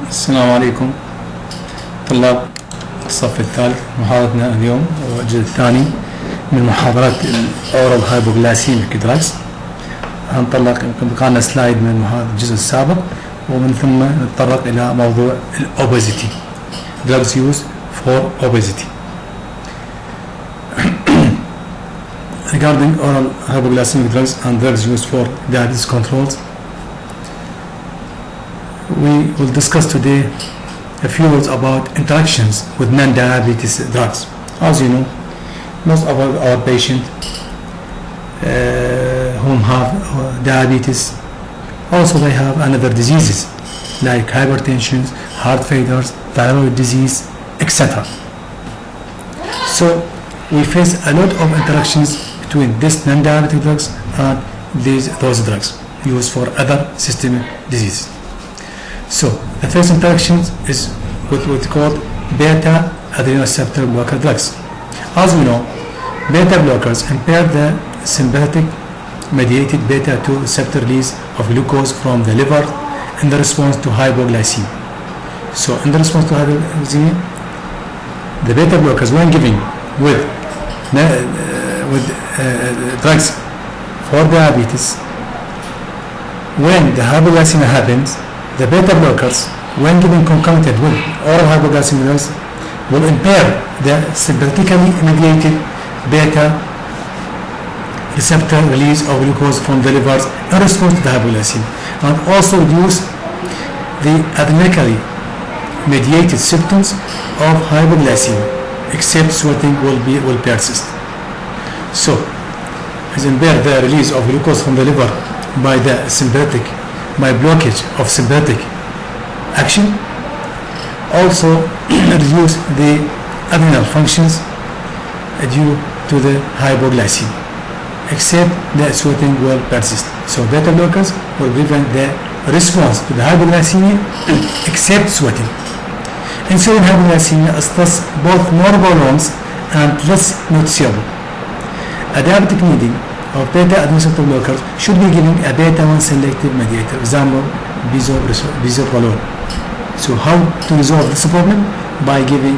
السلام عليكم طلاب الصف الثالث. محاضرتنا اليوم والجزء الثاني من محاضرات الأورال هايبوغلاسيميك دراجز. هنطلق بقانا سلايد من الجزء السابق ومن ثم نتطرق إلى موضوع الأوبيزيتي drugs used for obesity. Regarding oral hypoglycemic drugs and drugs used for diabetes controls, we will discuss today a few words about interactions with non-diabetes drugs. As you know, most of our patients whom have diabetes also they have another diseases like hypertension, heart failures, thyroid disease, etc. So we face a lot of interactions between these non-diabetic drugs and those drugs used for other systemic diseases. So the first interaction is with what's called beta adrenal receptor blocker drugs. As we know, beta blockers impair the sympathetic mediated beta 2 receptor release of glucose from the liver in the response to hypoglycemia. So in the response to hypoglycemia, the beta blockers when given with drugs for diabetes, when the hypoglycemia happens, the beta blockers, when given concomitant with oral hypoglycemic drugs, will impair the sympathetically mediated beta receptor release of glucose from the liver in response to the hypoglycemia, and also reduce the adrenalically mediated symptoms of hypoglycemia, except sweating will persist. So, as impair the release of glucose from the liver by blockage of sympathetic action, also reduce the adrenal functions due to the hypoglycemia, except the sweating will persist. So beta blockers will prevent the response to the hypoglycemia except sweating. Insulin hypoglycemia is thus both more prolonged and less noticeable. A diabetic needing of beta adrenal receptor blockers should be given a beta 1 selective mediator, example bisoprolol. So how to resolve this problem? By giving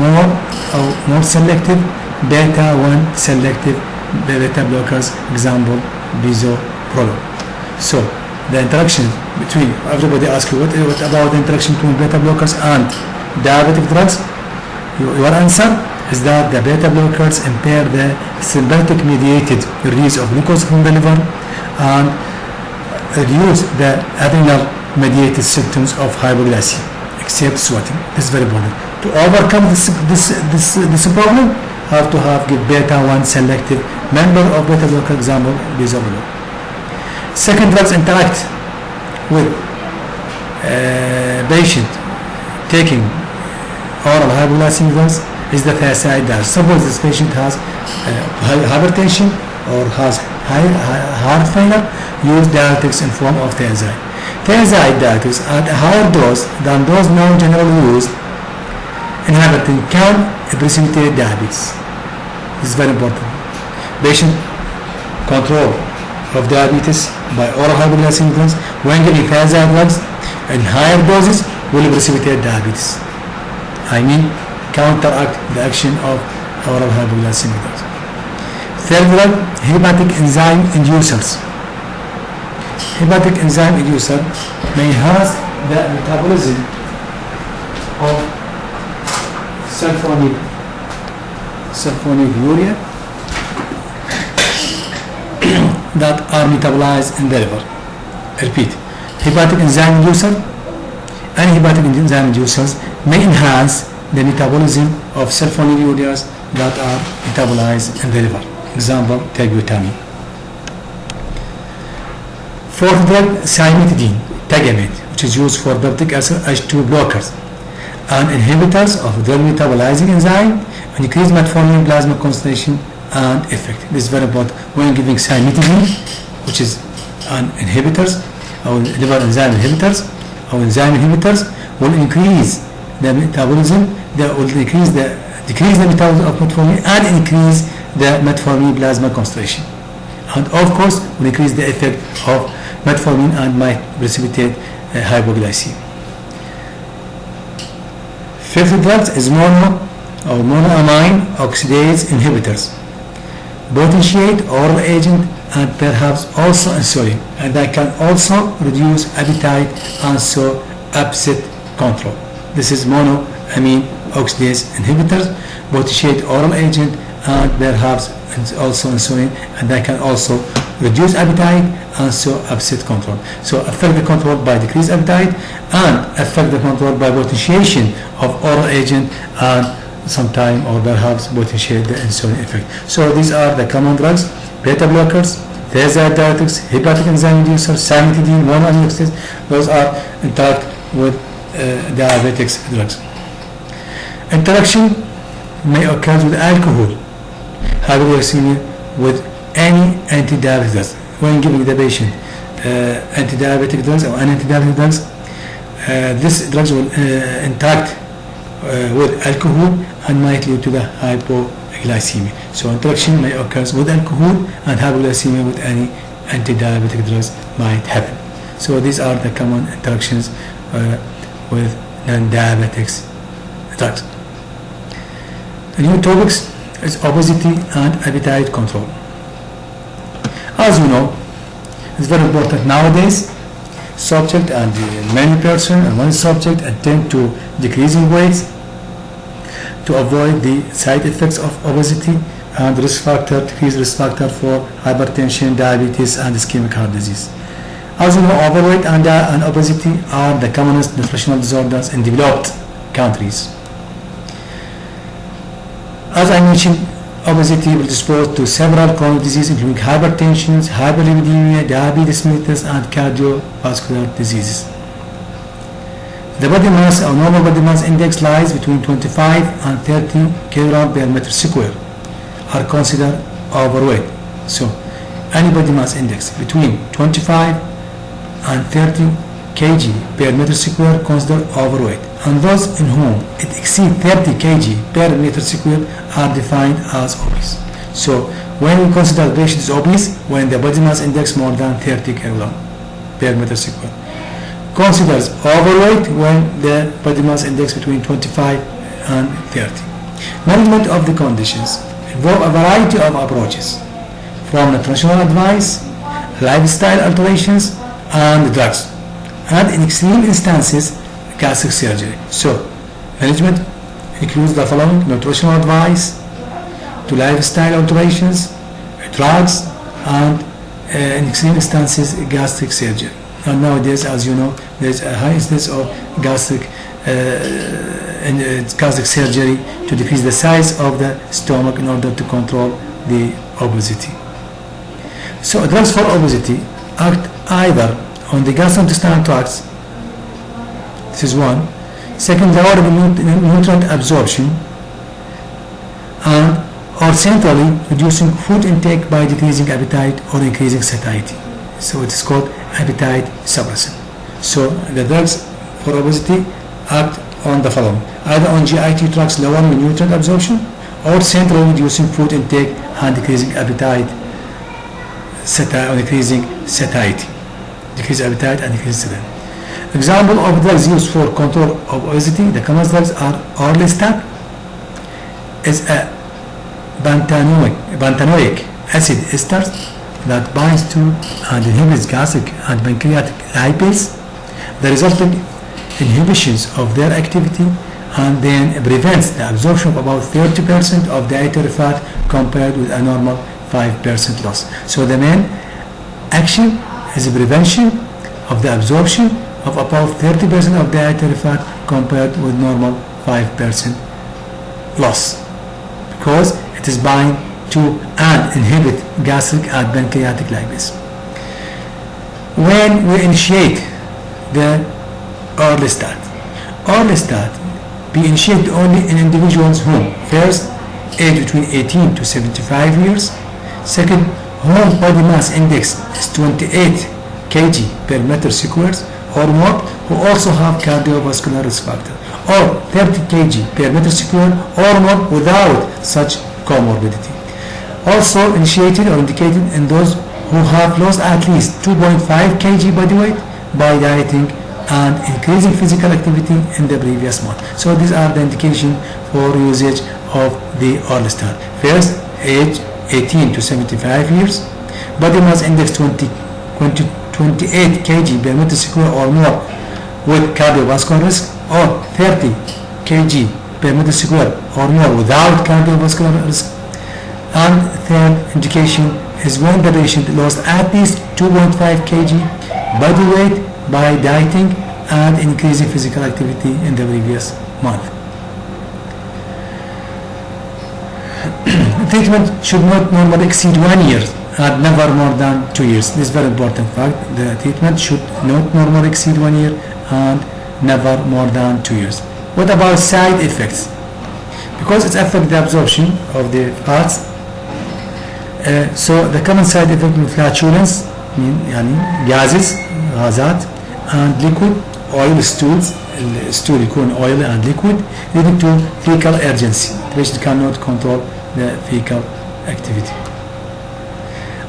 more selective beta 1 selective beta blockers, example bisoprolol. So the interaction between, everybody asks you what about the interaction between beta blockers and diabetic drugs? Your answer is that the beta blockers impair the sympathetic mediated release of glucose from the liver and reduce the adrenal mediated symptoms of hypoglycemia except sweating. This is very important. To overcome this problem, have to give beta 1 selective member of beta blocker, example bisoprolol. Second, drugs interact with patient taking oral hypoglycemic drugs is the thiazide diet. Suppose this patient has hypertension or has heart failure, use diuretics in form of thiazide. Thiazide diuretics at a higher dose than those now generally used in hypertension can precipitate diabetes. This is very important. Patient control of diabetes by oral hypoglycemic drugs when giving thiazide drugs in higher doses will precipitate diabetes. I mean counteract the action of oral hypoglycemic drugs. Third drug, hepatic enzyme inducers. Hepatic enzyme inducer may enhance the metabolism of sulfonylurea that are metabolized in the liver. I repeat, hepatic enzyme inducer and hepatic enzyme inducers may enhance the metabolism of sulfonylureas that are metabolized in the liver. Example, terbutamin. Fourth drug, cimetidine, Tagamet, which is used for peptic acid H2 blockers and inhibitors of drug metabolizing enzyme, increase metformin plasma concentration and effect. This is very important when giving cimetidine, which is an inhibitors or liver enzyme inhibitors or enzyme inhibitors will increase the metabolism, will decrease the metabolism of metformin and increase the metformin plasma concentration, and of course will increase the effect of metformin and might precipitate hypoglycemia. Fifth drug is monoamine oxidase inhibitors, potentiate oral agent, and perhaps also insulin, and they can also reduce appetite and so upset control. This is monoamine oxidase inhibitors, potentiate oral agent, and perhaps also insulin, and they can also reduce appetite and so upset control. So affect the control by decreased appetite and affect the control by potentiation of oral agent and sometime or perhaps potentiate the insulin effect. So these are the common drugs: beta blockers, thiazide diuretics, hepatic enzyme inducers, cimetidine, monoamine oxidase. Those are interact with diabetics drugs. Interaction may occur with alcohol, hypoglycemia, with any anti-diabetic drugs. When giving the patient anti-diabetic drugs or anti-diabetic drugs, these drugs will interact with alcohol and might lead to the hypoglycemia. So interaction may occur with alcohol, and hypoglycemia with any anti-diabetic drugs might happen. So these are the common interactions with non-diabetics drugs. The new topics is obesity and appetite control. As you know, it's very important nowadays. Subject and many person and one subject attempt to decreasing weight to avoid the side effects of obesity and decreased risk factor for hypertension, diabetes, and ischemic heart disease. As you know, overweight and obesity are the commonest nutritional disorders in developed countries. As I mentioned, obesity will dispose to several chronic diseases including hypertension, hyperlipidemia, diabetes mellitus, and cardiovascular diseases. The body mass or normal body mass index lies between 25 and 30 kg per meter square are considered overweight. So any body mass index between 25 and 30 kg per meter square considered overweight, and those in whom it exceeds 30 kg per meter square are defined as obese. So when we consider the patient is obese when the body mass index more than 30 kg per meter square. Considers overweight when the body mass index between 25 and 30. Management of the conditions involve a variety of approaches, from nutritional advice, lifestyle alterations, and drugs, and in extreme instances, gastric surgery. So, management includes the following: nutritional advice, to lifestyle alterations, drugs, and in extreme instances, gastric surgery. And nowadays, as you know, there's a high incidence of gastric surgery to decrease the size of the stomach in order to control the obesity. So drugs for obesity act either on the gastrointestinal tracts, this is one. Second, they are nutrient absorption, and or centrally reducing food intake by decreasing appetite or increasing satiety. So it is called appetite suppressant. So the drugs for obesity act on the following: either on GIT tracts lowering nutrient absorption, or centrally reducing food intake and decreasing appetite, or decreasing satiety. Decrease appetite and decrease satiety. Example of drugs used for control of obesity: the common drugs are orlistat, is a bantanoic acid ester that binds to and inhibits gastric and pancreatic lipase, the resulting inhibitions of their activity, and then prevents the absorption of about 30% of dietary fat compared with a normal 5% loss. So the main action is prevention of the absorption of about 30% of dietary fat compared with normal 5% loss, because it is bind to and inhibit gastric and pancreatic lipase. When we initiate the orlistat be initiated only in individuals whom, first, age between 18 to 75 years, second, whom body mass index is 28 kg per meter squares or more, who also have cardiovascular risk factor, or 30 kg per meter square or more without such comorbidity. Also initiated or indicated in those who have lost at least 2.5 kg body weight by dieting and increasing physical activity in the previous month. So these are the indication for usage of the Orlistat. First, age 18 to 75 years, body mass index 28 kg per meter square or more with cardiovascular risk, or 30 kg per meter square or more without cardiovascular risk. And third indication is when the patient lost at least 2.5 kg body weight by dieting and increasing physical activity in the previous month. Treatment should not normally exceed 1 year and never more than 2 years. This is very important fact. The treatment should not normally exceed 1 year and never more than 2 years. What about side effects? Because it affects the absorption of the fats, so the common side effect of flatulence, gases, غازات, and liquid oil stools, stool يكون oil and liquid, leading to fecal urgency. The patient cannot control the fecal activity.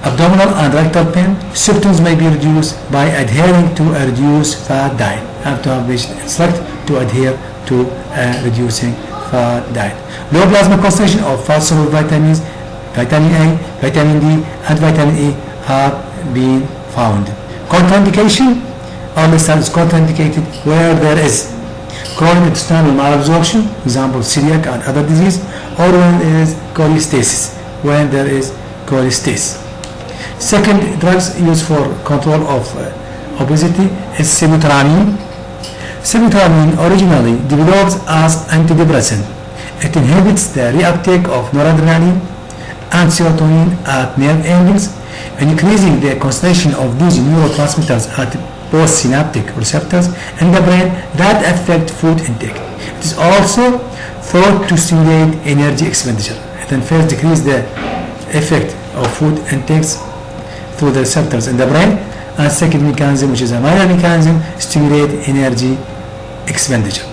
Abdominal and rectal pain symptoms may be reduced by adhering to a reduced fat diet. Have to have patient instruct to adhere to a reducing fat diet. Low plasma concentration of fat soluble vitamins, vitamin A, vitamin D, and vitamin E have been found. Contraindication: Orlistat is contraindicated where there is chronic intestinal malabsorption, example celiac and other disease, or when there is cholestasis, when there is cholestasis. Second, drugs used for control of obesity is sibutramine. Sibutramine originally develops as antidepressant. It inhibits the reuptake of noradrenaline and serotonin at nerve angles, increasing the concentration of these neurotransmitters at postsynaptic receptors in the brain that affect food intake. It is also thought to stimulate energy expenditure. It then first decrease the effect of food intakes through the receptors in the brain, and second mechanism, which is a minor mechanism, stimulate energy expenditure.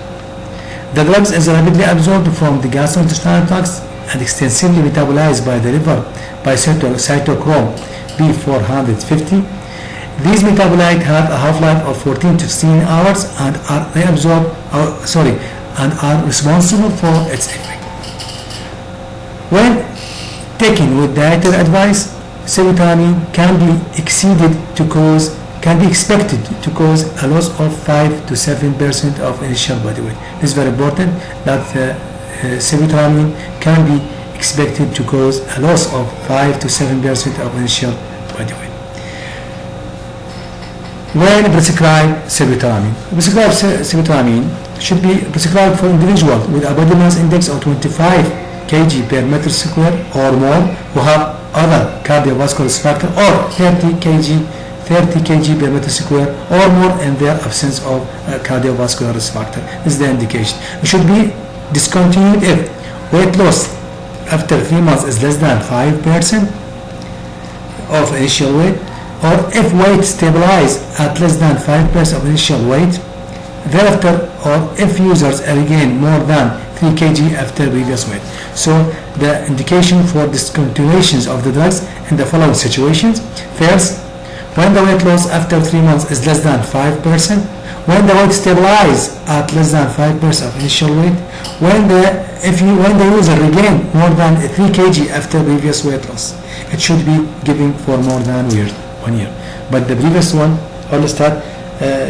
The drugs is rapidly absorbed from the gastrointestinal tracts and extensively metabolized by the liver by cytochrome P450. These metabolites have a half-life of 14 to 16 hours and are reabsorbed, and are responsible for its effect. When taken with dietary advice, sibutramine can be expected to cause a loss of 5 to 7% of initial body weight. This is very important that sibutramine can be expected to cause a loss of 5 to 7% of initial body weight. When prescribed sibutramine should be prescribed for individuals with a body mass index of 25 kg per meter square or more who have other cardiovascular risk factor, or 30 kg per meter square or more in their absence of cardiovascular risk factor. This is the indication. It should be discontinued if weight loss after 3 months is less than 5% of initial weight, or if weight stabilizes at less than 5% of initial weight thereafter, or if users regain more than 3 kg after previous weight. So the indication for discontinuations of the drugs in the following situations: first, when the weight loss after 3 months is less than 5%, when the weight stabilizes at less than 5% of initial weight, when the user regain more than 3 kg after previous weight loss. It should be given for more than 1 year. But the previous one, Orlistat,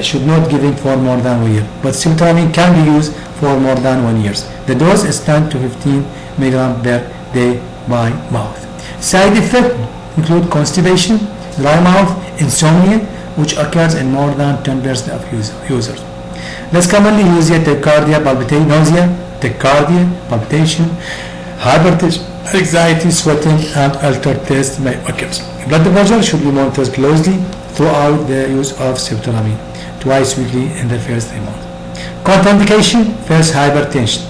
should not given for more than 1 year. But sibutramine can be used for more than 1 year. The dose is 10 to 15 mg per day by mouth. Side effects include constipation, dry mouth, insomnia, which occurs in more than 10% of users. Less commonly used tachycardia, palpitation, nausea, tachycardia, palpitation, hypertension, anxiety, sweating, and altered taste may occur. Blood pressure should be monitored closely throughout the use of sibutramine, twice weekly in the first 3 months. Contraindication: first, hypertension;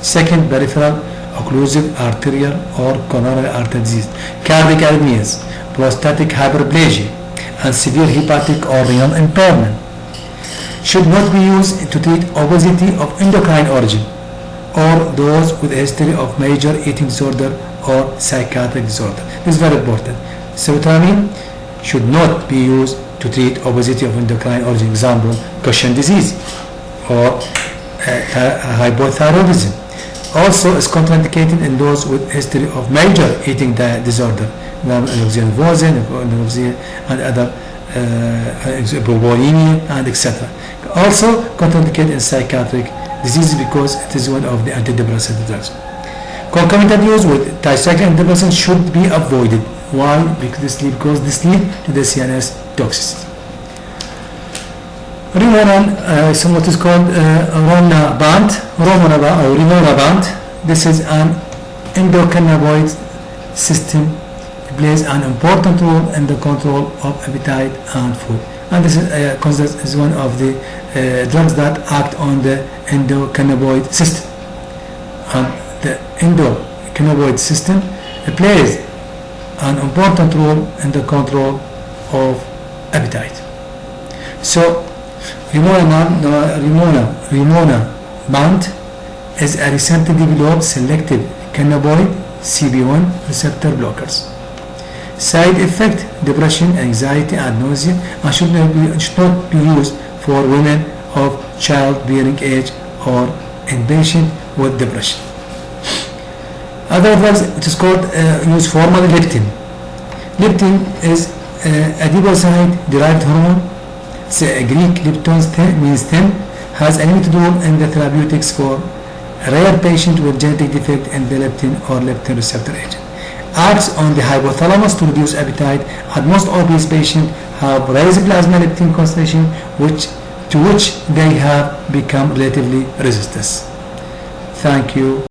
second, peripheral occlusive arterial or coronary artery disease, cardiac arrhythmias, prostatic hyperplasia, and severe hepatic or renal impairment. Should not be used to treat obesity of endocrine origin or those with a history of major eating disorder or psychiatric disorder. This is very important. Sibutramine should not be used to treat obesity of endocrine origin, example, Cushing disease or hypothyroidism. Also is contraindicated in those with history of major eating disorder, anorexia nervosa, anorexia and other bulimia and etc. Also contraindicated in psychiatric diseases because it is one of the antidepressant drugs. Concomitant use with tricyclic antidepressants should be avoided. Why? Because this lead to the CNS toxicity. Rimonabant, what is called Rimonabant. This is an endocannabinoid system. It plays an important role in the control of appetite and food. And this is considered as one of the drugs that act on the endocannabinoid system. And the endocannabinoid system plays an important role in the control of appetite. So Rimonabant is a recently developed selective cannabinoid CB1 receptor blockers. Side effect: depression, anxiety, and nausea, and should not be used for women of childbearing age or in patients with depression. Other drugs, it is called use formally leptin. Leptin is adipocyte-derived hormone. It's a Greek lepton means 10, has a limited role in the therapeutics for rare patients with genetic defect in the leptin or leptin receptor agent. Acts on the hypothalamus to reduce appetite, and most obese patients have raised plasma leptin concentration, to which they have become relatively resistant. Thank you.